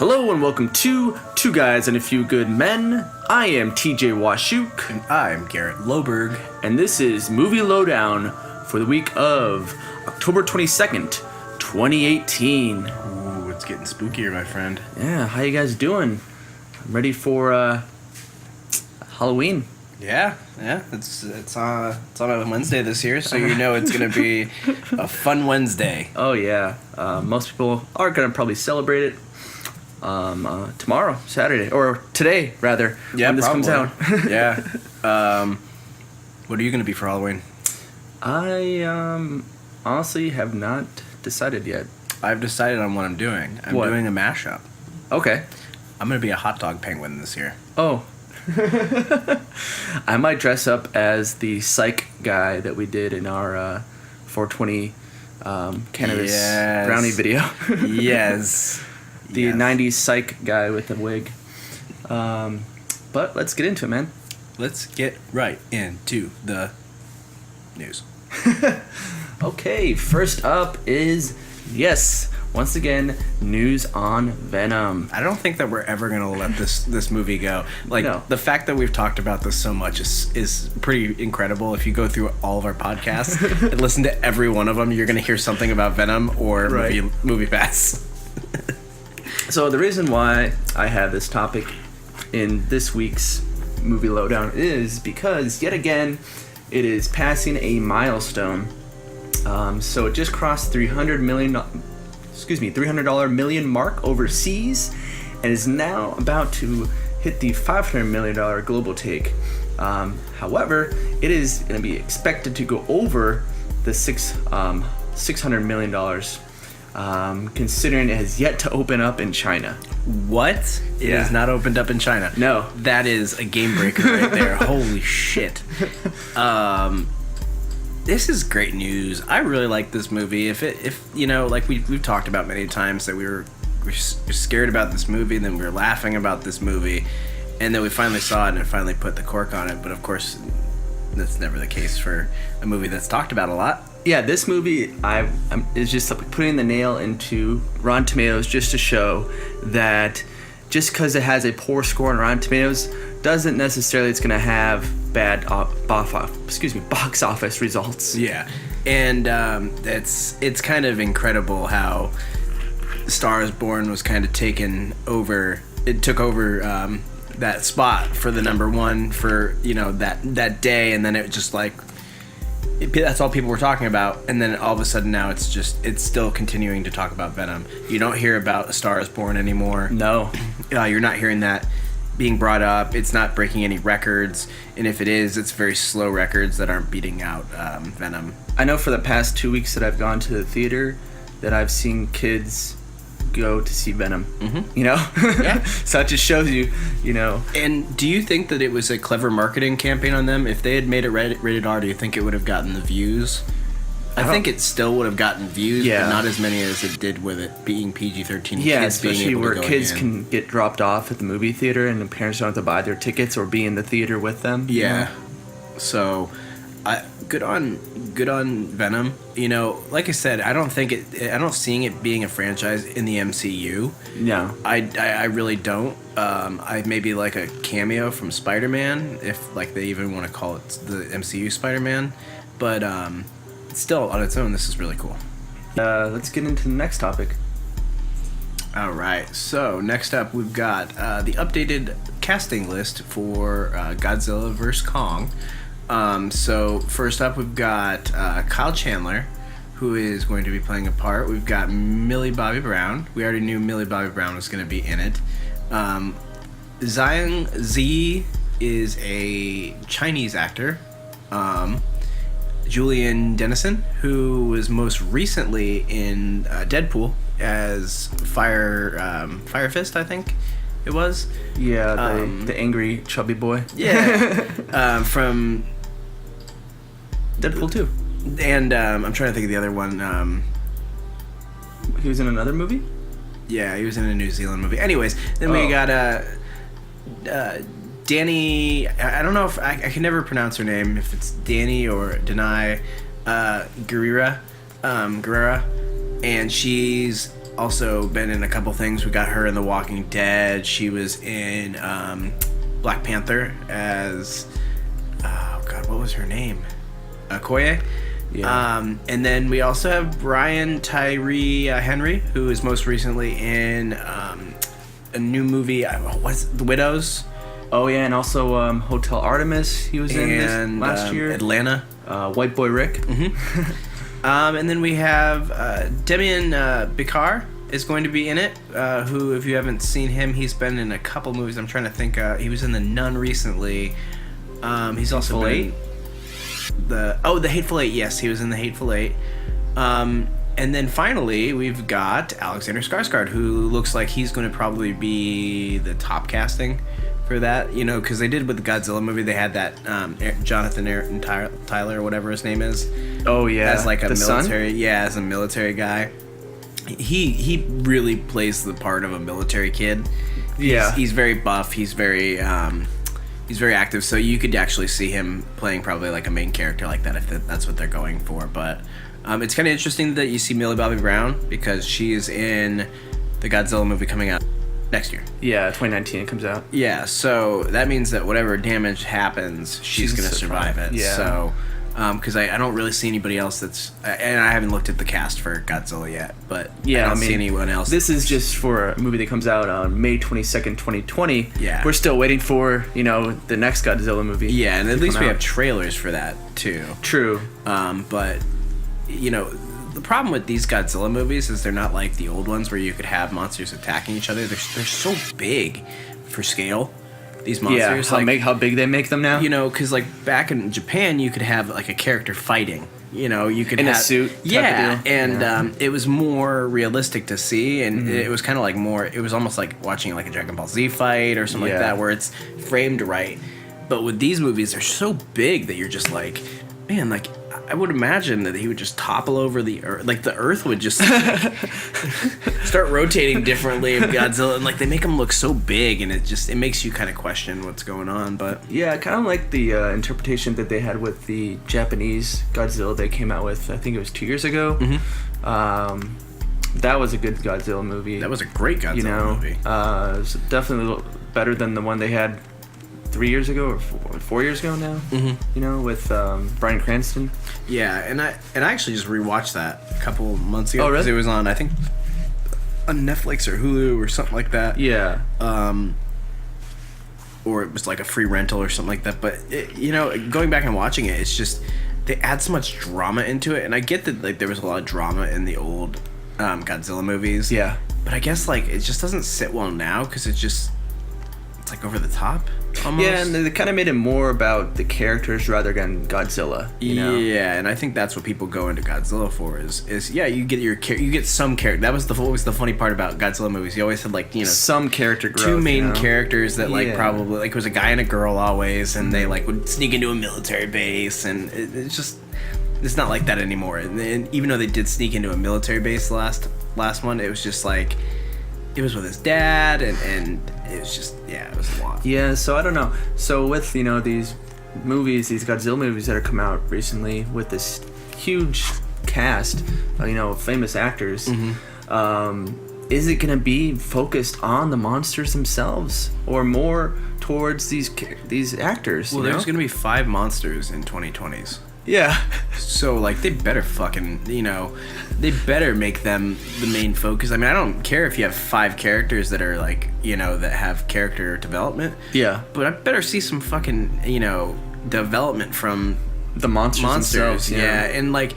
Hello and welcome to Two Guys and a Few Good Men. I am TJ Washuk. And I'm Garrett Loberg. And this is Movie Lowdown for the week of October 22nd, 2018. Ooh, it's getting spookier, my friend. Yeah, how you guys doing? I'm ready for Halloween. Yeah. It's on a Wednesday this year, so you know it's gonna be a fun Wednesday. Oh yeah, most people are gonna probably celebrate it tomorrow, Saturday, or today rather. Yeah, when this probably. comes out. Yeah. What are you gonna be for Halloween? I honestly have not decided yet. I've decided on what I'm doing. I'm What? doing a mashup. Okay. I'm gonna be a hot dog penguin this year. Oh. I might dress up as the psych guy that we did in our 420 cannabis brownie video. Yes. The Yes. 90s psych guy with the wig. But let's get into it, man. Let's get right into the news. Okay, first up is, once again, news on Venom. I don't think that we're ever gonna let this movie go. Like, No. the fact that we've talked about this so much is pretty incredible. If you go through all of our podcasts and listen to every one of them, you're gonna hear something about Venom or Right. movie pass. So the reason why I have this topic in this week's Movie Lowdown is because, yet again, it is passing a milestone. So it just crossed $300 million mark overseas, and is now about to hit the $500 million global take. However, it is going to be expected to go over the $600 million. Considering it has yet to open up in China. What? It Yeah. is not opened up in China. No. That is a game breaker right there. Holy shit. This is great news. I really like this movie. If you know, like we've talked about many times that we're scared about this movie, and then we were laughing about this movie, and then we finally saw it and it finally put the cork on it. But of course, that's never the case for a movie that's talked about a lot. Yeah, this movie is just putting the nail into Rotten Tomatoes just to show that just because it has a poor score on Rotten Tomatoes doesn't necessarily it's going to have bad box office results. Yeah, and it's kind of incredible how Star is Born was kind of taken over. It took over that spot for the number one for that day, and then it just like. That's all people were talking about, and then all of a sudden now it's still continuing to talk about Venom. You don't hear about A Star is Born anymore. No. You're not hearing that being brought up. It's not breaking any records, and if it is, it's very slow records that aren't beating out Venom. I know for the past 2 weeks that I've gone to the theater that I've seen kids go to see Venom. Mm-hmm. Yeah. So it just shows you, And do you think that it was a clever marketing campaign on them? If they had made it rated R, do you think it would have gotten the views? I think it still would have gotten views, but not as many as it did with it being PG-13. Yeah, kids especially being able where to go kids in. can get dropped off at the movie theater and the parents don't have to buy their tickets or be in the theater with them. Yeah. So, good on Venom. Like I said, I don't seeing it being a franchise in the MCU. No. I really don't. I maybe like a cameo from Spider-Man, if like they even want to call it the MCU Spider-Man, but still on its own, this is really cool. Let's get into the next topic. All right. So next up, we've got the updated casting list for Godzilla vs. Kong. So first up, we've got Kyle Chandler, who is going to be playing a part. We've got Millie Bobby Brown. We already knew Millie Bobby Brown was going to be in it. Zhang Zi is a Chinese actor. Julian Dennison, who was most recently in Deadpool as Fire Fist, I think it was. Yeah, the angry chubby boy. Yeah. From Deadpool 2. And I'm trying to think of the other one. He was in another movie? Yeah, he was in a New Zealand movie. Anyways, then we got Danny. I don't know if I can never pronounce her name, if it's Danny or Denai Guerrera, and she's also been in a couple things. We got her in The Walking Dead. She was in Black Panther as, oh God, what was her name? Okoye. Yeah. And then we also have Brian Tyree Henry, who is most recently in a new movie. What's The Widows? Oh yeah, and also Hotel Artemis. He was in this last year. Atlanta. White Boy Rick. Mm-hmm. And then we have Demian Bichir is going to be in it. Who, if you haven't seen him, he's been in a couple movies. I'm trying to think. He was in The Nun recently. He's also been The Hateful Eight. Yes, he was in The Hateful Eight. And then finally, we've got Alexander Skarsgård, who looks like he's going to probably be the top casting for that, you know, because they did with the Godzilla movie. They had that Jonathan Ayrton Tyler, or whatever his name is. Oh yeah, as like a military, son? Yeah, as a military guy. He really plays the part of a military kid. He's very buff. He's very active. So you could actually see him playing probably like a main character like that if that's what they're going for. But it's kind of interesting that you see Millie Bobby Brown because she's in the Godzilla movie coming out next year. Yeah, 2019 it comes out. Yeah, so that means that whatever damage happens, she's going to survive it. Yeah. So, because I don't really see anybody else that's... And I haven't looked at the cast for Godzilla yet, but yeah, I don't see anyone else. This is just for a movie that comes out on May 22nd, 2020. Yeah. We're still waiting for, the next Godzilla movie. Yeah, and at least we have trailers for that, too. True. But, the problem with these Godzilla movies is they're not like the old ones where you could have monsters attacking each other. They're so big for scale. These monsters, yeah, how big they make them now. Because like back in Japan, you could have like a character fighting. You could in have a suit. Yeah, and it was more realistic to see, and it was kind of like more. It was almost like watching like a Dragon Ball Z fight or something like that, where it's framed right. But with these movies, they're so big that you're just like, man, like. I would imagine that he would just topple over the earth. Like, the earth would just start rotating differently of Godzilla. And, like, they make him look so big, and it makes you kind of question what's going on. But yeah, I kind of like the interpretation that they had with the Japanese Godzilla they came out with, I think it was 2 years ago. Mm-hmm. That was a good Godzilla movie. That was a great Godzilla movie. It was definitely a little better than the one they had 3 years ago or 4 years ago now. Mm-hmm. With Bryan Cranston. Yeah, and I actually just rewatched that a couple months ago. Oh, really? Because it was on, I think, on Netflix or Hulu or something like that. Yeah. Or it was like a free rental or something like that. But going back and watching it, it's just they add so much drama into it, and I get that like there was a lot of drama in the old Godzilla movies. Yeah. But I guess like it just doesn't sit well now because it's like over the top. Almost. Yeah, and they kind of made it more about the characters rather than Godzilla. Yeah, and I think that's what people go into Godzilla for is you get some character. That was always the funny part about Godzilla movies. You always had like some character growth, two main characters that like probably like it was a guy and a girl always, and they like would sneak into a military base, and it's not like that anymore. And even though they did sneak into a military base last one, it was just like. It was with his dad, and it was just, it was a lot. Yeah, so I don't know. So with, these movies, these Godzilla movies that have come out recently with this huge cast, famous actors, is it going to be focused on the monsters themselves or more towards these actors? Well, there's going to be 5 monsters in 2020s. Yeah. So, like, they better fucking, they better make them the main focus. I mean, I don't care if you have 5 characters that are, like, that have character development. Yeah. But I better see some fucking, development from the monsters themselves. Yeah. And, like,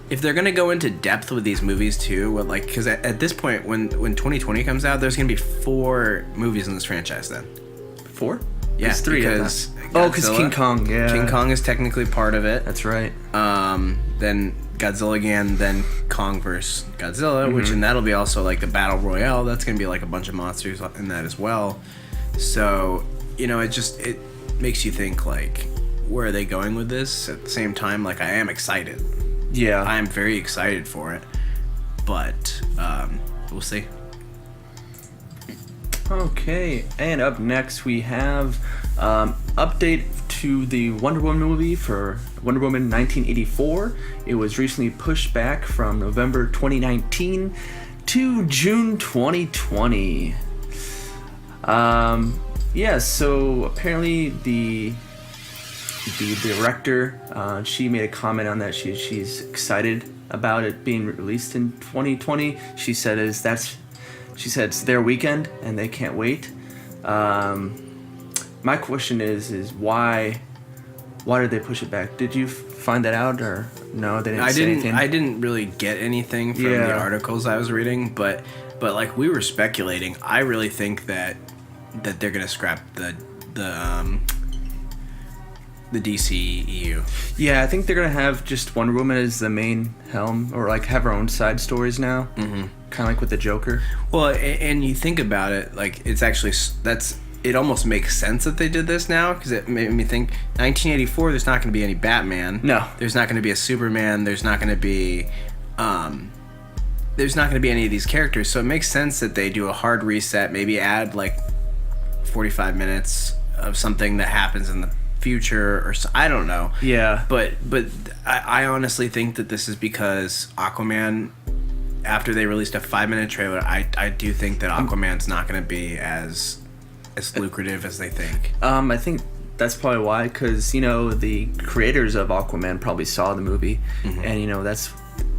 if they're going to go into depth with these movies, too, because at this point, when 2020 comes out, there's going to be 4 movies in this franchise then. 4? Yeah, it's 3 because because King Kong, King Kong is technically part of it. That's right. Then Godzilla again, then Kong vs. Godzilla, and that'll be also like the Battle Royale. That's gonna be like a bunch of monsters in that as well. So, it makes you think like, where are they going with this? At the same time, like I am excited. Yeah. I am very excited for it. But we'll see. Okay, and up next we have update to the Wonder Woman movie for Wonder Woman 1984. It was recently pushed back from November 2019 to June 2020. Yeah, so apparently the director, she made a comment on that. She's excited about it being released in 2020. She said it's their weekend and they can't wait. My question is why did they push it back? Did you find that out, or no? They didn't say anything. I didn't really get anything from the articles I was reading, but like we were speculating. I really think that they're gonna scrap the DCEU. Yeah, I think they're gonna have just Wonder Woman as the main helm, or like have her own side stories now. Mm-hmm. Kind of like with the Joker. Well, and you think about it, like it's actually it almost makes sense that they did this now, because it made me think 1984. There's not going to be any Batman. No. There's not going to be a Superman. There's not going to be any of these characters. So it makes sense that they do a hard reset. Maybe add like 45 minutes of something that happens in the future, or I don't know. Yeah. But I honestly think that this is because Aquaman, after they released a 5-minute trailer, I do think that Aquaman's not going to be as lucrative as they think. I think that's probably why, because the creators of Aquaman probably saw the movie, mm-hmm. and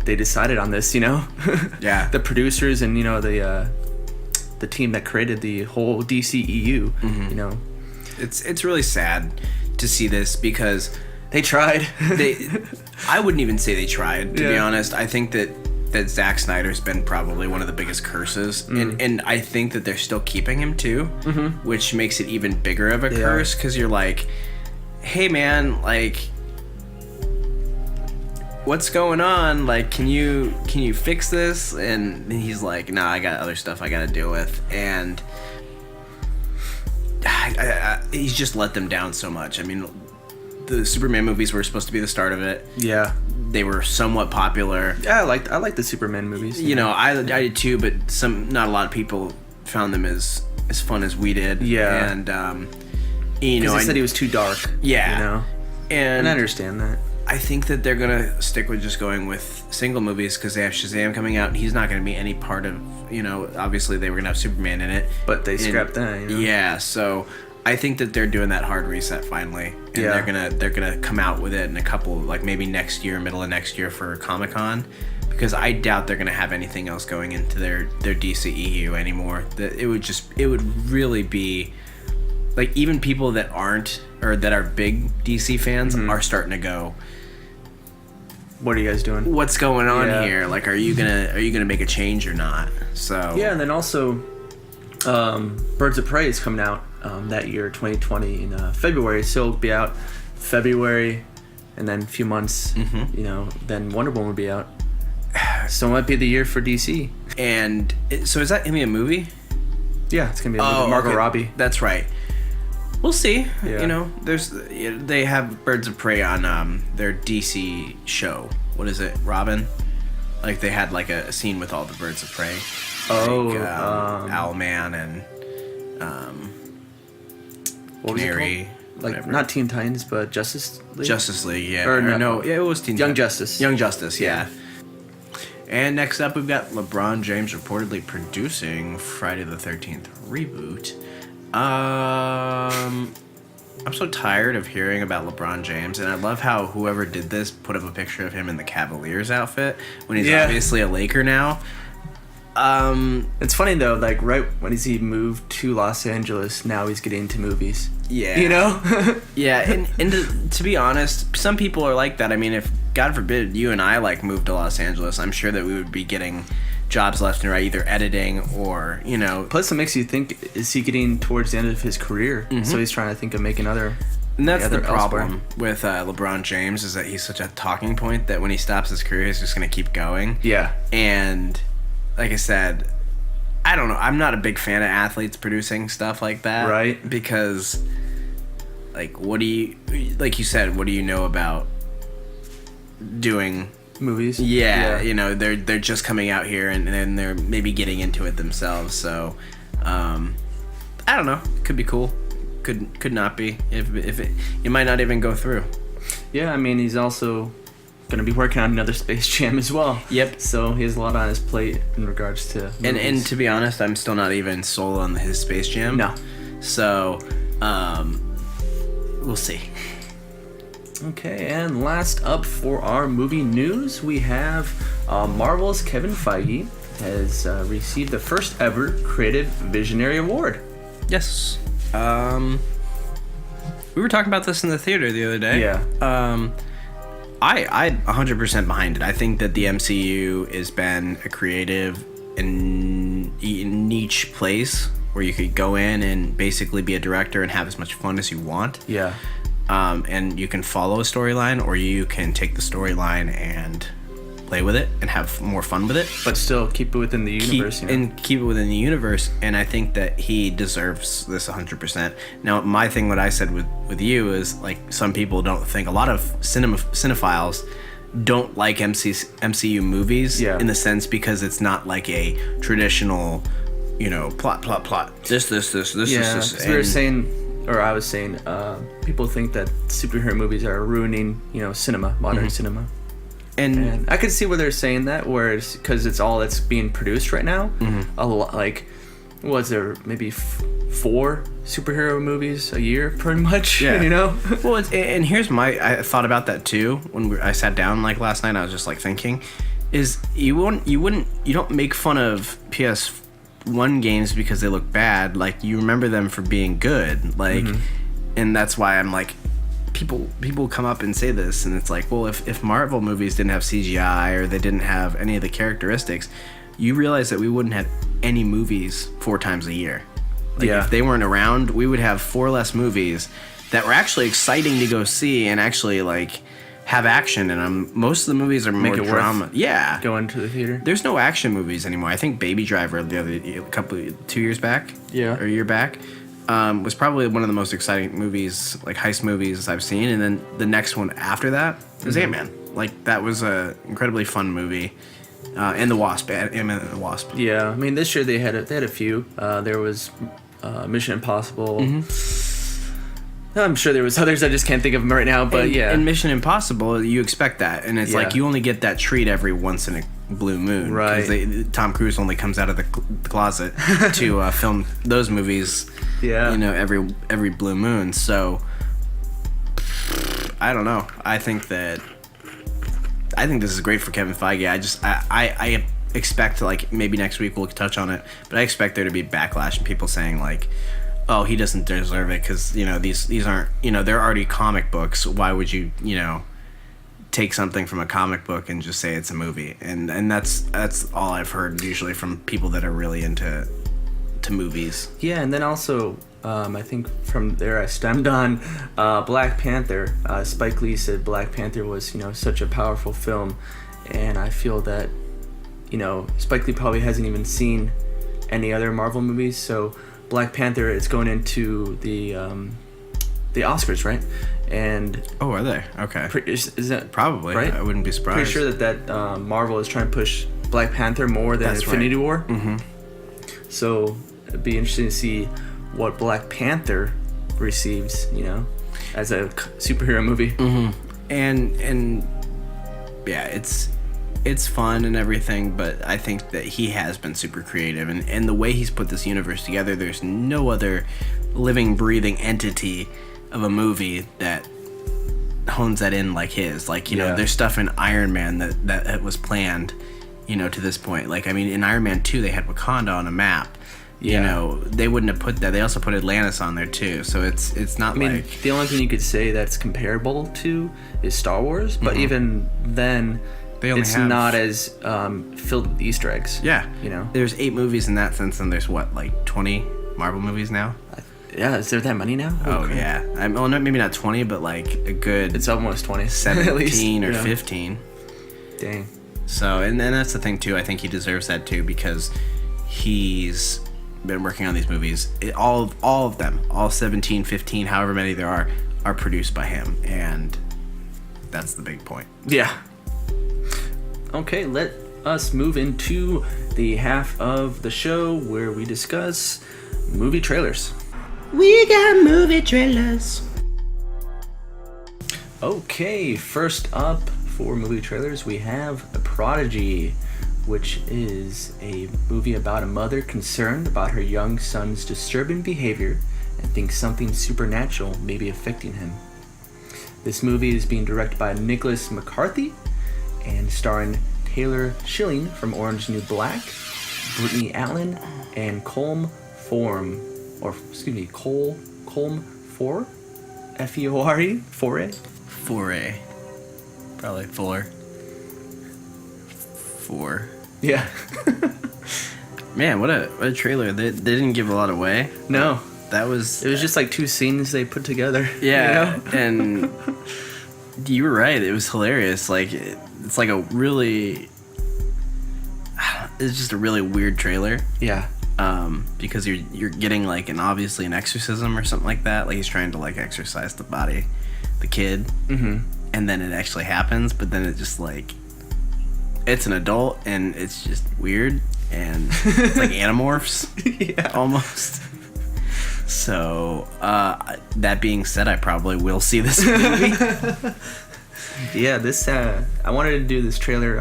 they decided on this. Yeah. The producers and the team that created the whole DCEU. Mm-hmm. It's really sad to see this, because they tried. I wouldn't even say they tried, to be honest. I think that Zack Snyder's been probably one of the biggest curses, and I think that they're still keeping him too, mm-hmm. which makes it even bigger of a curse, because you're like, hey man, like, what's going on? Like, can you fix this? And he's like, nah, I got other stuff I gotta deal with, and he's just let them down so much. I mean, the Superman movies were supposed to be the start of it. Yeah. They were somewhat popular. Yeah, I like the Superman movies. I did too, but not a lot of people found them as fun as we did. Yeah. And they said he was too dark. Yeah. And I understand that. I think that they're gonna stick with just going with single movies, because they have Shazam coming out, and he's not gonna be any part of. Obviously they were gonna have Superman in it, but they scrapped that. Yeah. So I think that they're doing that hard reset finally, and they're gonna come out with it in a couple, like maybe next year, middle of next year for Comic-Con, because I doubt they're gonna have anything else going into their DCEU anymore. That it would really be like, even people that aren't, or that are big DC fans, mm-hmm. are starting to go, what are you guys doing? What's going on here? Like, are you gonna make a change or not? So yeah, and then also Birds of Prey is coming out that year, 2020, in February. So it'll be out February, and then a few months, mm-hmm. Then Wonder Woman will be out. So it might be the year for DC. And so is that gonna be a movie? Yeah, it's gonna be a movie. Margot Robbie. That's right. We'll see. Yeah. They have Birds of Prey on their DC show. What is it, Robin? Like, they had like a scene with all the Birds of Prey. Owlman and what Canary. Was it called? Like, whatever. Not Teen Titans, but Justice League. Justice League, yeah. Or no, it was Teen Young Titans. Justice. Young Justice, yeah. And next up, we've got LeBron James reportedly producing Friday the 13th reboot. I'm so tired of hearing about LeBron James, and I love how whoever did this put up a picture of him in the Cavaliers outfit when he's obviously a Laker now. It's funny though, like right when he moved to Los Angeles, now he's getting into movies. Yeah. Yeah, and to be honest, some people are like that. I mean, if God forbid you and I moved to Los Angeles, I'm sure that we would be getting jobs left and right, either editing or, Plus, it makes you think, is he getting towards the end of his career? Mm-hmm. So he's trying to think of making other. And that's the problem with LeBron James, is that he's such a talking point that when he stops his career, he's just going to keep going. Yeah. And like I said, I don't know. I'm not a big fan of athletes producing stuff like that. Right. Because, like you said, what do you know about doing movies? Yeah. They're just coming out here and then they're maybe getting into it themselves. So, I don't know. Could be cool. Could not be. If it might not even go through. Yeah, I mean, he's also going to be working on another Space Jam as well. Yep. So he has a lot on his plate in regards to movies. And to be honest, I'm still not even sold on his Space Jam. No. So, we'll see. Okay, and last up for our movie news, we have Marvel's Kevin Feige has received the first ever Creative Visionary Award. Yes. We were talking about this in the theater the other day. Yeah. I'm 100% behind it. I think that the MCU has been a creative and niche place where you could go in and basically be a director and have as much fun as you want. Yeah. And you can follow a storyline, or you can take the storyline and play with it and have more fun with it. But still keep it within the universe. Keep it within the universe. And I think that he deserves this 100%. Now, my thing, what I said with you is, like, some people don't think, a lot of cinephiles don't like MCU movies in the sense because it's not like a traditional, plot. This. We were saying, or I was saying, people think that superhero movies are ruining, cinema, modern cinema. And I could see where they're saying that, whereas because it's all that's being produced right now. A lot, like, was there maybe 4 superhero movies a year, pretty much? Yeah. Well, and here's I thought about that too when I sat down like last night. I was just like thinking, is you don't make fun of PS1 games because they look bad. Like, you remember them for being good. Like, and that's why I'm like, people come up and say this, and it's like, well, if Marvel movies didn't have CGI or they didn't have any of the characteristics, you realize that we wouldn't have any movies 4 times a year. Like, if they weren't around, we would have 4 less movies that were actually exciting to go see and actually like have action in them. Most of the movies are more drama. Yeah, going to the theater. There's no action movies anymore. I think Baby Driver a year back, was probably one of the most exciting movies, like heist movies I've seen. And then the next one after that was Ant-Man. Like, that was a incredibly fun movie. And the Wasp, Ant-Man and the Wasp. Yeah, I mean, this year they had a few. There was Mission Impossible. I'm sure there was others. I just can't think of them right now. But in Mission Impossible, you expect that, and it's like you only get that treat every once in a blue moon, right? Because Tom Cruise only comes out of the closet to film those movies. Yeah, every blue moon. So I don't know. I think this is great for Kevin Feige. I expect, like, maybe next week we'll touch on it, but I expect there to be backlash and people saying like, oh, he doesn't deserve it because these aren't, they're already comic books. Why would you take something from a comic book and just say it's a movie? And that's all I've heard usually from people that are really into movies. Yeah, and then also I think from there I stemmed on Black Panther. Spike Lee said Black Panther was such a powerful film, and I feel that Spike Lee probably hasn't even seen any other Marvel movies, so Black Panther is going into the Oscars, right? And are they? Okay. Is that probably right? I wouldn't be surprised. Pretty sure that Marvel is trying to push Black Panther more than Infinity War. So it'd be interesting to see what Black Panther receives, as a superhero movie. And yeah, it's fun and everything, but I think that he has been super creative, and the way he's put this universe together, there's no other living, breathing entity of a movie that hones that in like his. Like, there's stuff in Iron Man that was planned, to this point. Like, I mean, in Iron Man 2, they had Wakanda on a map. They wouldn't have put that. They also put Atlantis on there too. So it's not. I mean, the only thing you could say that's comparable to is Star Wars, but even then, it's not as filled with Easter eggs. Yeah, there's 8 movies in that sense, and there's what, like 20 Marvel movies now. Yeah, is there that many now? Okay. Yeah. Maybe not 20, but like a good. It's almost 20. 17 or 15. Dang. So, and that's the thing too. I think he deserves that too, because he's been working on these movies. All of them, all 17, 15, however many there are produced by him, and that's the big point. Yeah. Okay, let us move into the half of the show where we discuss movie trailers. We got movie trailers. Okay, first up for movie trailers, we have Prodigy, which is a movie about a mother concerned about her young son's disturbing behavior and thinks something supernatural may be affecting him. This movie is being directed by Nicholas McCarthy and starring Taylor Schilling from Orange is the New Black, Brittany Allen, and Colm Four, F-E-O-R-E, Foray. Probably four. Yeah. Man, what a trailer. They didn't give a lot away. No. It was just like two scenes they put together. Yeah, you know? and you were right. It was hilarious. Like it's like it's just a really weird trailer. Yeah. Because you're getting like obviously an exorcism or something like that. Like he's trying to like exorcise the kid. Mm-hmm. And then it actually happens, but then it just like it's an adult and it's just weird and it's like Animorphs. Yeah. Almost. So, that being said, I probably will see this movie. Yeah, I wanted to do this trailer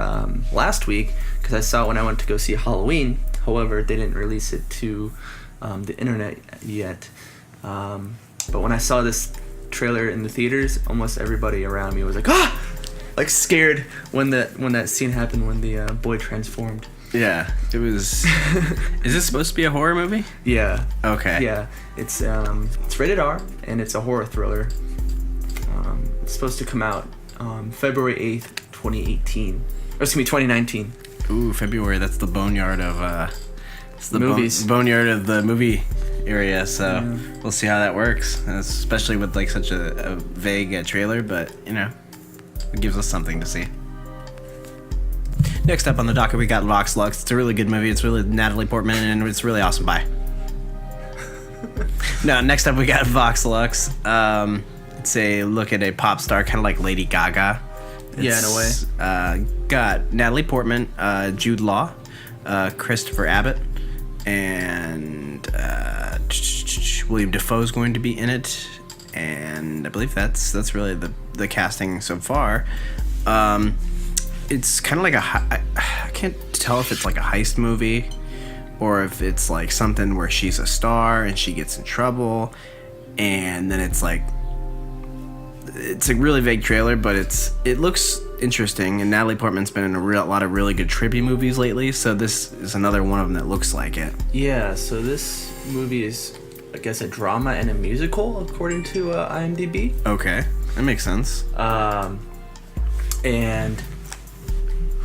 last week because I saw it when I went to go see Halloween. However, they didn't release it to the internet yet. But when I saw this trailer in the theaters, almost everybody around me was like, ah! Like scared when that scene happened when the boy transformed. Yeah, it was... Is this supposed to be a horror movie? Yeah. Okay. Yeah, it's rated R, and it's a horror thriller. It's supposed to come out February 8th, 2018. Or excuse me, 2019. Ooh, February, that's the boneyard of... it's the movies. Boneyard of the movie area, so we'll see how that works. Especially with like such a vague trailer, but, you know, it gives us something to see. Next up on the docket, we got Vox Lux. It's a really good movie. It's really Natalie Portman, and it's really awesome. Bye. No, next up we got Vox Lux. It's a look at a pop star, kind of like Lady Gaga. Yeah, in a way. Got Natalie Portman, Jude Law, Christopher Abbott, and William Dafoe's going to be in it. And I believe that's really the casting so far. It's kind of like I can't tell if it's like a heist movie or if it's like something where she's a star and she gets in trouble, and then it's a really vague trailer, but it looks interesting. And Natalie Portman's been in a lot of really good trippy movies lately, so this is another one of them that looks like it. Yeah, so this movie is, I guess, a drama and a musical according to IMDb. Okay, that makes sense. And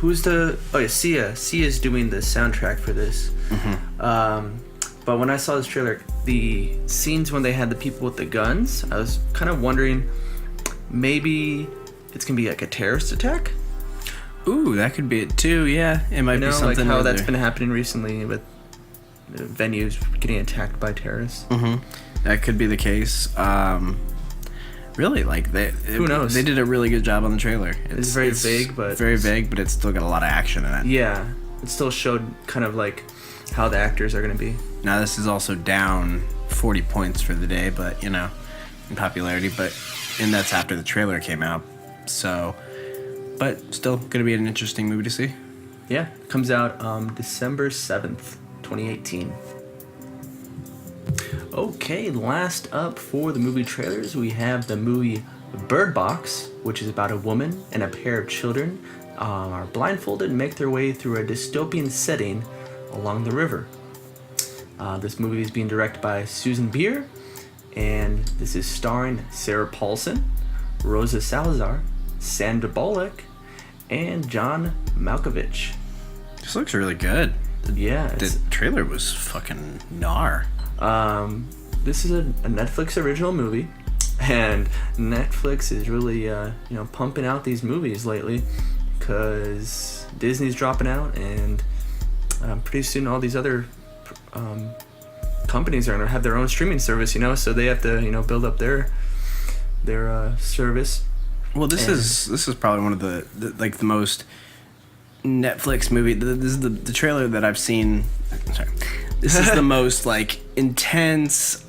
Sia. Sia's doing the soundtrack for this. Mm-hmm. But when I saw this trailer, the scenes when they had the people with the guns, I was kind of wondering, maybe it's gonna be like a terrorist attack. Ooh, that could be it too. Yeah, it might be something. Like how that's been happening recently with venues getting attacked by terrorists. Mm-hmm. That could be the case. Really, like who knows? They did a really good job on the trailer. It's very vague, but it's still got a lot of action in it. Yeah, it still showed kind of like how the actors are going to be. Now this is also down 40 points for the day, but in popularity. And that's after the trailer came out. So, but still going to be an interesting movie to see. Yeah, it comes out December 7th, 2018. Okay, last up for the movie trailers, we have the movie Bird Box, which is about a woman and a pair of children are blindfolded and make their way through a dystopian setting along the river. This movie is being directed by Susan Bier, and this is starring Sarah Paulson, Rosa Salazar, Sandra Bullock, and John Malkovich. This looks really good. The trailer was fucking gnar. This is a Netflix original movie, and Netflix is really pumping out these movies lately because Disney's dropping out, and pretty soon all these other companies are gonna have their own streaming service, so they have to build up their service. Well, this is probably one of the most Netflix movie. This is the trailer that I've seen. Sorry. This is the most intense,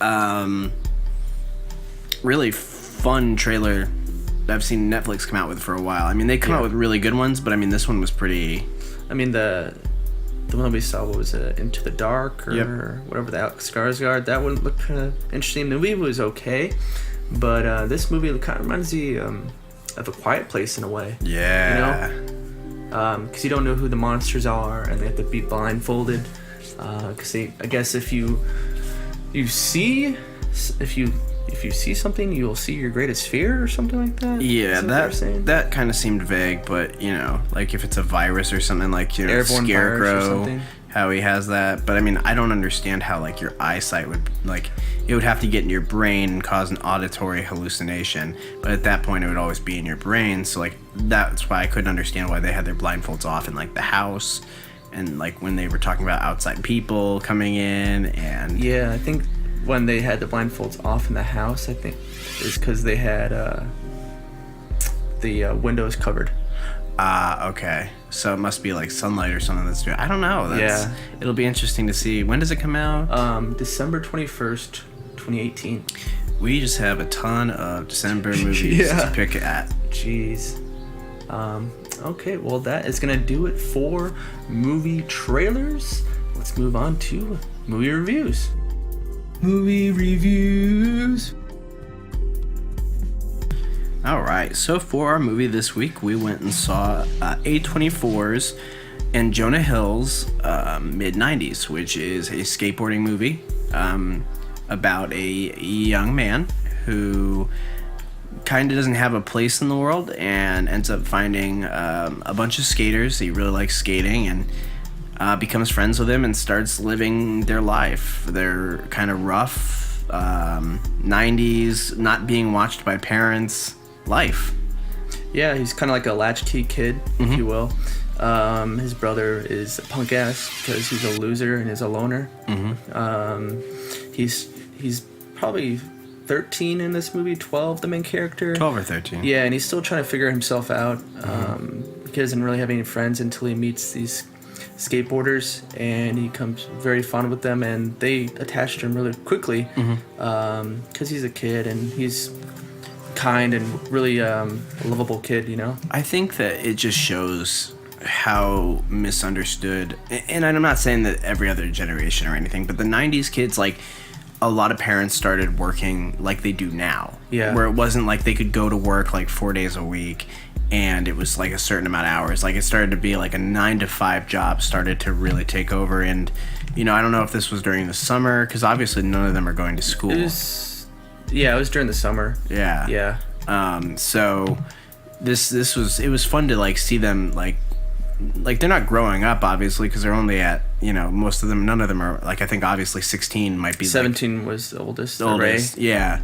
really fun trailer I've seen Netflix come out with for a while. I mean, they come out with really good ones, but I mean, this one was pretty. I mean, the one we saw, what was it, Into the Dark or whatever, that Skarsgård, that one looked kind of interesting. The movie was okay, but this movie kind of reminds me of A Quiet Place in a way. Yeah. You know? Because you don't know who the monsters are, and they have to be blindfolded. Because I guess if you see something, you'll see your greatest fear or something like that. Yeah, that kind of seemed vague, but you know, like if it's a virus or something, like, you know, Airborne Scarecrow, how he has that. But I mean, I don't understand how like your eyesight would, like, it would have to get in your brain and cause an auditory hallucination. But at that point, it would always be in your brain. So like that's why I couldn't understand why they had their blindfolds off in like the house. And like when they were talking about outside people coming in, and I think when they had the blindfolds off in the house, I think is because they had the windows covered. Okay. So it must be like sunlight or something that's doing. I don't know. It'll be interesting to see. When does it come out? December 21st, 2018. We just have a ton of December movies to pick at. Jeez. Okay, well, that is going to do it for movie trailers. Let's move on to movie reviews. Movie reviews. Alright, so for our movie this week, we went and saw A24's and Jonah Hill's Mid90s, which is a skateboarding movie about a young man who kind of doesn't have a place in the world and ends up finding a bunch of skaters. He really likes skating and becomes friends with them and starts living their life. They're kind of rough 90s, not being watched by parents life. Yeah, he's kind of like a latchkey kid, if you will. His brother is a punk ass because he's a loser and is a loner. He's probably 13 in this movie, 12, the main character. 12 or 13. Yeah, and he's still trying to figure himself out. He doesn't really have any friends until he meets these skateboarders, and he becomes very fond with them, and they attach to him really quickly because he's a kid and he's kind and really a lovable kid, you know? I think that it just shows how misunderstood, and I'm not saying that every other generation or anything, but the 90s kids, like, a lot of parents started working like they do now. Yeah. Where it wasn't like they could go to work like 4 days a week and it was like a certain amount of hours. Like it started to be like a 9-to-5 job started to really take over. And, you know, I don't know if this was during the summer, because obviously none of them are going to school. It was during the summer. Yeah. Yeah. So it was fun to like see them like they're not growing up obviously because they're only at, you know, most of them, none of them are like, I think obviously 16 might be 17 like, was the oldest. Ray. Yeah.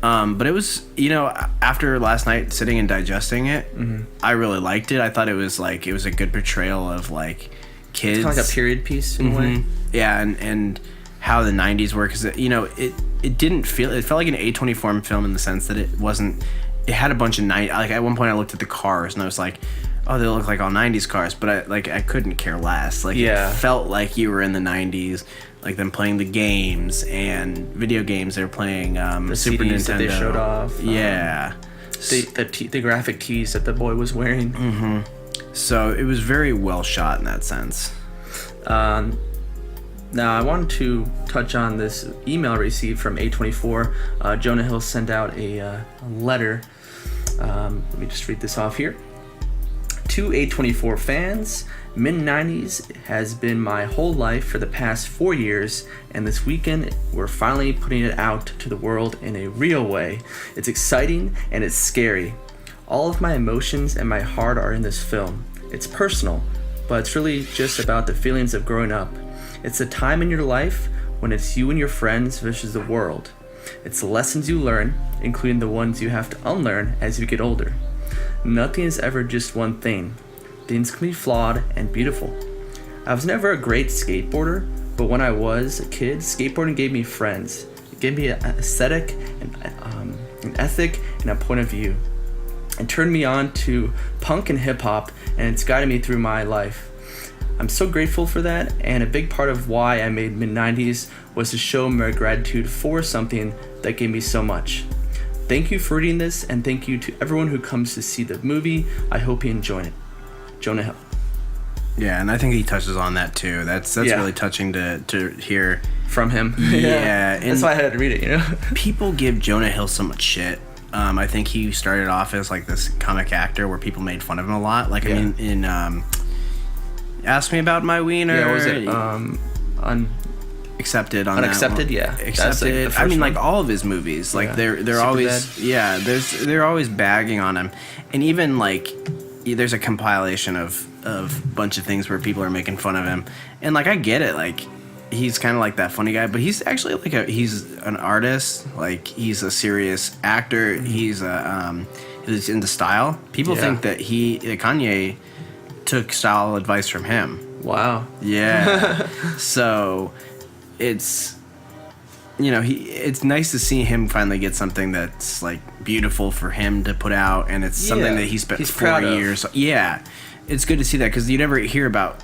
But it was, you know, after last night sitting and digesting it, I really liked it. I thought it was a good portrayal of like kids. It's kind of like a period piece in a way. Yeah, and how the 90s were, because it felt like an A24 film in the sense that it had a bunch of like at one point I looked at the cars and I was like, oh, they look like all 90s cars, but I couldn't care less. Like, it felt like you were in the 90s, like them playing the games and video games. They were playing the Super CDs Nintendo. that they showed off. Yeah. The graphic tees that the boy was wearing. So it was very well shot in that sense. Now, I wanted to touch on this email received from A24. Jonah Hill sent out a letter. Let me just read this off here. To A24 fans, Mid90s has been my whole life for the past 4 years, and this weekend we're finally putting it out to the world in a real way. It's exciting and it's scary. All of my emotions and my heart are in this film. It's personal, but it's really just about the feelings of growing up. It's a time in your life when it's you and your friends versus the world. It's the lessons you learn, including the ones you have to unlearn as you get older. Nothing is ever just one thing. Things can be flawed and beautiful. I was never a great skateboarder, but when I was a kid, skateboarding gave me friends. It gave me an aesthetic, an ethic, and a point of view. It turned me on to punk and hip-hop, and it's guided me through my life. I'm so grateful for that, and a big part of why I made Mid90s was to show my gratitude for something that gave me so much. thank you for reading this, and thank you to everyone who comes to see the movie. I hope you enjoy it. Jonah Hill. Yeah, and I think he touches on that too. That's really touching to hear from him. Yeah, and that's why I had to read it. People give Jonah Hill so much shit. I think he started off as like this comic actor where people made fun of him a lot. Like I mean, in Ask Me About My Wiener. Yeah, was it Accepted on Unaccepted? That Yeah, Accepted. Like I mean, one. like all of his movies, like they're Super always Bad. they're always bagging on him, and even like there's a compilation of a bunch of things where people are making fun of him, and like I get it, like he's kind of like that funny guy, but he's actually like he's an artist, like he's a serious actor, he's into style. People think that Kanye took style advice from him. Wow. Yeah. So it's it's nice to see him finally get something that's like beautiful for him to put out, and it's something that he spent 4 years. Yeah, it's good to see that, because you never hear about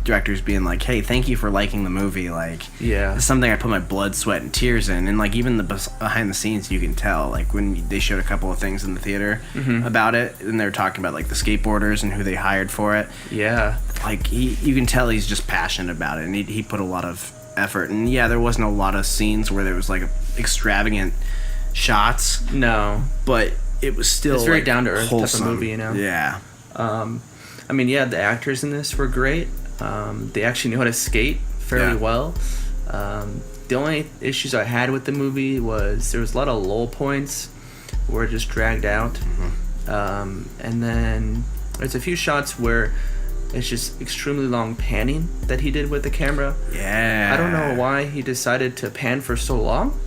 directors being like, "Hey, thank you for liking the movie." Like, it's something I put my blood, sweat, and tears in, and like even the behind the scenes, you can tell. Like when they showed a couple of things in the theater about it, and they were talking about like the skateboarders and who they hired for it. Yeah, like you can tell he's just passionate about it, and he put a lot of effort. And there wasn't a lot of scenes where there was like extravagant shots. No, but it was still it's very like type of movie, Yeah. I mean, the actors in this were great. They actually knew how to skate fairly well. The only issues I had with the movie was there was a lot of lull points where it just dragged out. And then there's a few shots where it's just extremely long panning that he did with the camera. Yeah. I don't know why he decided to pan for so long.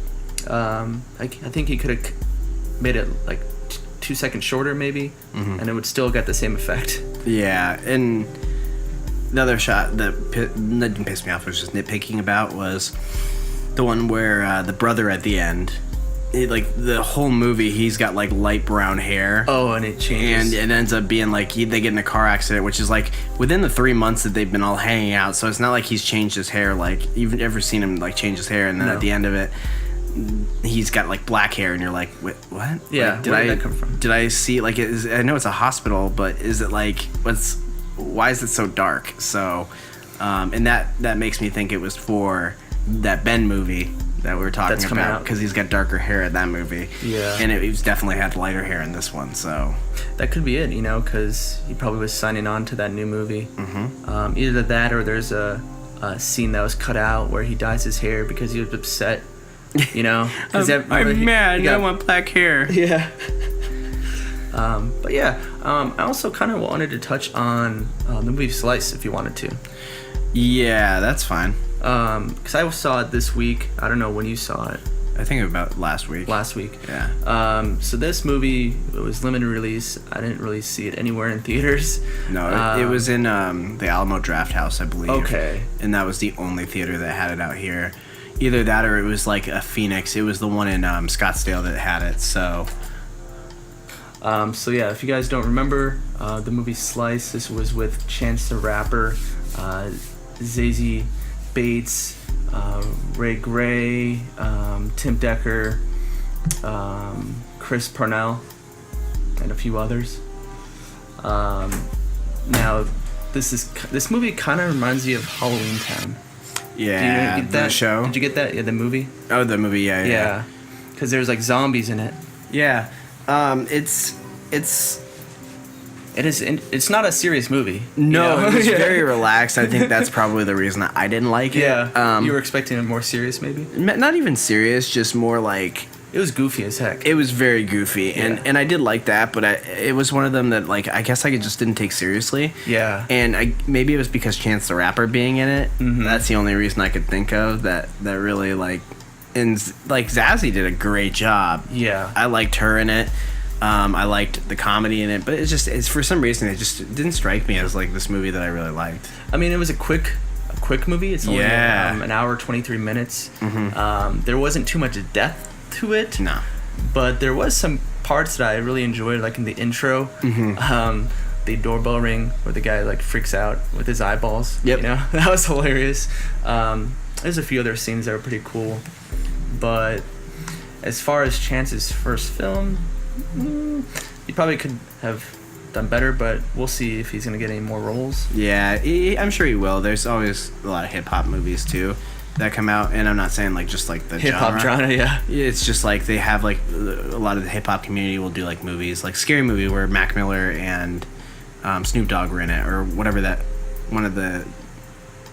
I think he could have made it like 2 seconds shorter maybe, and it would still get the same effect. Yeah, and the other shot that didn't piss me off, was just nitpicking about, was the one where the brother at the end, like the whole movie, he's got like light brown hair. Oh, and it changes. And it ends up being like they get in a car accident, which is like within the 3 months that they've been all hanging out. So it's not like he's changed his hair. Like you've ever seen him like change his hair, and then at the end of it, he's got like black hair, and you're like, what? Yeah, like, where did that come from? Did I see like I know it's a hospital, but is it like why is it so dark? So, and that makes me think it was for that Ben movie that we were talking about, because he's got darker hair in that movie. Yeah, and he's definitely had lighter hair in this one. So that could be it, because he probably was signing on to that new movie. Either that, or there's a scene that was cut out where he dyes his hair because he was upset. I'm mad. I want black hair. Yeah. But yeah, I also kind of wanted to touch on the movie Slice, if you wanted to. Yeah, that's fine. Because I saw it this week. I don't know when you saw it. I think about last week. Yeah. So this movie, it was limited release. I didn't really see it anywhere in theaters. No, it was in the Alamo Draft House, I believe. Okay. And that was the only theater that had it out here. Either that, or it was like a Phoenix. It was the one in Scottsdale that had it. So yeah, if you guys don't remember the movie Slice, this was with Chance the Rapper, Zazie Bates, Ray Gray, Tim Decker, Chris Parnell, and a few others. Now, this movie kind of reminds me of Halloween Town. Yeah, Did you get that? The show. Did you get that? Yeah, the movie. Oh, the movie. Yeah. Yeah, because there's like zombies in it. Yeah, it's It's not a serious movie. No, it's very relaxed. I think that's probably the reason I didn't like it. Yeah, you were expecting it more serious, maybe. Not even serious, just more like. It was goofy as heck. It was very goofy, and I did like that, but it was one of them that like I guess I just didn't take seriously. Yeah. And maybe it was because Chance the Rapper being in it. That's the only reason I could think of that really like, and like Zazie did a great job. Yeah. I liked her in it. I liked the comedy in it, but it's for some reason it just didn't strike me as like this movie that I really liked. I mean, it was a quick movie. It's only an hour 23 minutes. There wasn't too much depth to it. No. But there was some parts that I really enjoyed, like in the intro. The doorbell ring where the guy like freaks out with his eyeballs. Yep. That was hilarious. There's a few other scenes that were pretty cool, but As far as Chance's first film, he probably could have done better, but we'll see if he's gonna get any more roles. Yeah, I'm sure he will. There's always a lot of hip-hop movies too that come out, and I'm not saying like just like the Hip-hop genre, yeah. It's just like they have like a lot of the hip-hop community will do like movies, like Scary Movie where Mac Miller and Snoop Dogg were in it, or whatever that one of the...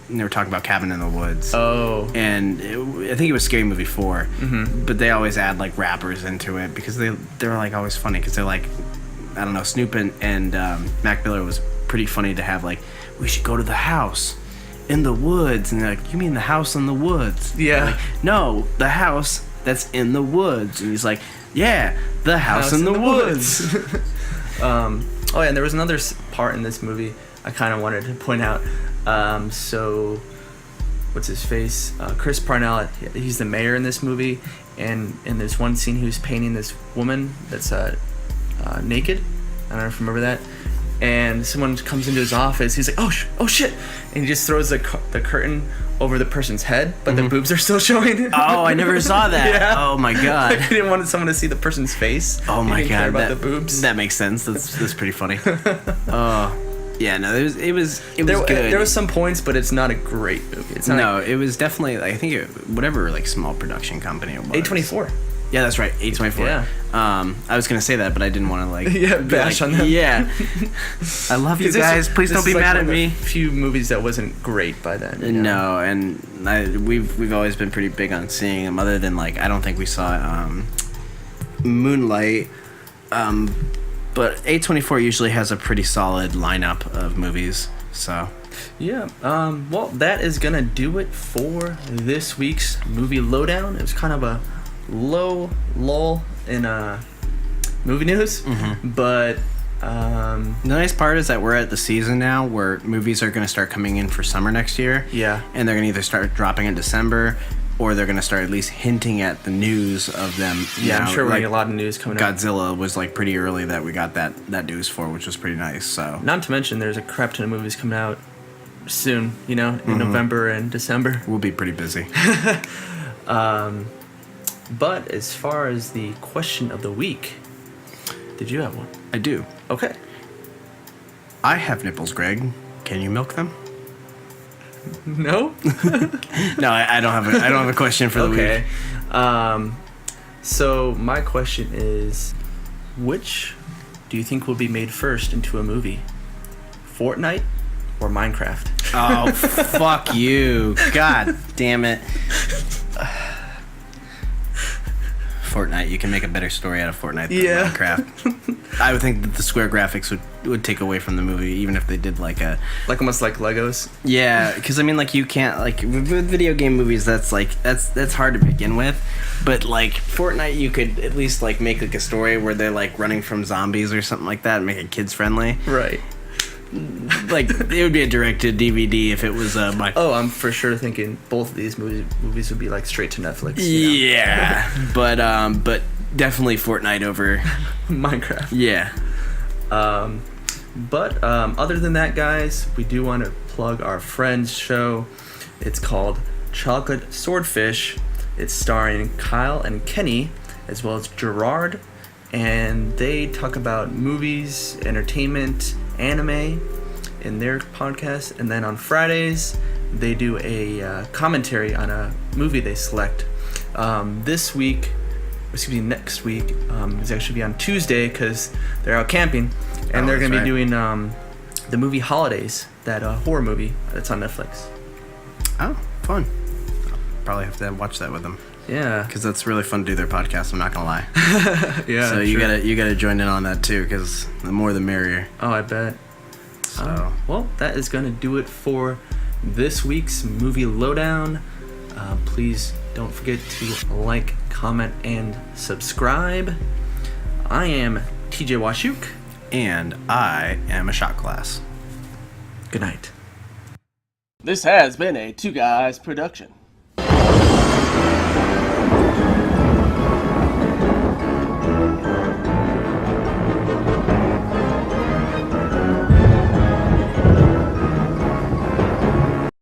And they were talking about Cabin in the Woods. Oh. And I think it was Scary Movie 4. Mm-hmm. But they always add, like, rappers into it because they're like, always funny. Because they're like, I don't know, Snoop and Mac Miller was pretty funny to have, like, we should go to the house in the woods. And they're like, you mean the house in the woods? Yeah. Like, no, the house that's in the woods. And he's like, yeah, the house in the woods. Oh, yeah, and there was another part in this movie I kind of wanted to point out. So, what's his face? Chris Parnell, he's the mayor in this movie, and in this one scene he was painting this woman that's naked. I don't know if you remember that. And someone comes into his office, he's like, oh shit, and he just throws the curtain over the person's head, but the boobs are still showing. Oh, I never saw that. Yeah. Oh my god. He didn't want someone to see the person's face. Oh my he didn't god. care about the boobs. That makes sense. That's pretty funny. Oh. Yeah, no, it was good. There was some points, but it's not a great movie. It's not it was definitely, I think, whatever, like, small production company it was. A24. Yeah, that's right, A24. Yeah. I was going to say that, but I didn't want to, like... bash on them. Yeah. I love you guys. Please don't be mad at me. Few movies that wasn't great by then. You No, know? and we've always been pretty big on seeing them, other than, like, I don't think we saw Moonlight, but A24 usually has a pretty solid lineup of movies, so... Yeah, well, that is going to do it for this week's Movie Lowdown. It was kind of a low lull in movie news, but... The nice part is that we're at the season now where movies are going to start coming in for summer next year. Yeah. And they're going to either start dropping in December, or they're going to start at least hinting at the news of them. Yeah, I'm sure we're getting a lot of news coming up. Godzilla was like pretty early that we got that news for, which was pretty nice. So not to mention there's a crap ton of movies coming out soon, you know, in November and December. We'll be pretty busy. But as far as the question of the week, did you have one? I do. Okay. I have nipples, Greg. Can you milk them? No. No, I don't have a question for the week. So my question is, which do you think will be made first into a movie? Fortnite or Minecraft? Oh, fuck you. God damn it. Fortnite. You can make a better story out of Fortnite than Minecraft. I would think that the square graphics would take away from the movie, even if they did like almost like Legos. Yeah, because I mean, like, you can't, like, with video game movies, that's hard to begin with. But like Fortnite, you could at least like make like a story where they're like running from zombies or something like that, and make it kids friendly. Right. Like, it would be a direct-to-DVD if it was I'm for sure thinking both of these movies would be like straight to Netflix. Yeah, but definitely Fortnite over Minecraft. Yeah. But other than that, guys, we do want to plug our friend's show. It's called Chocolate Swordfish. It's starring Kyle and Kenny, as well as Gerard, and they talk about movies, entertainment, anime in their podcast, and then on Fridays they do a commentary on a movie they select. Next week is actually be on Tuesday because they're out camping, and they're going to be doing the movie Holidays, that horror movie that's on Netflix. Oh, fun. I'll probably have to watch that with them. Yeah, because that's really fun to do their podcast. I'm not gonna lie. Yeah. So you gotta join in on that too, because the more the merrier. Oh, I bet. So well, that is gonna do it for this week's Movie Lowdown. Please don't forget to like, comment, and subscribe. I am TJ Washuk, and I am a shot glass. Good night. This has been a Two Guys production.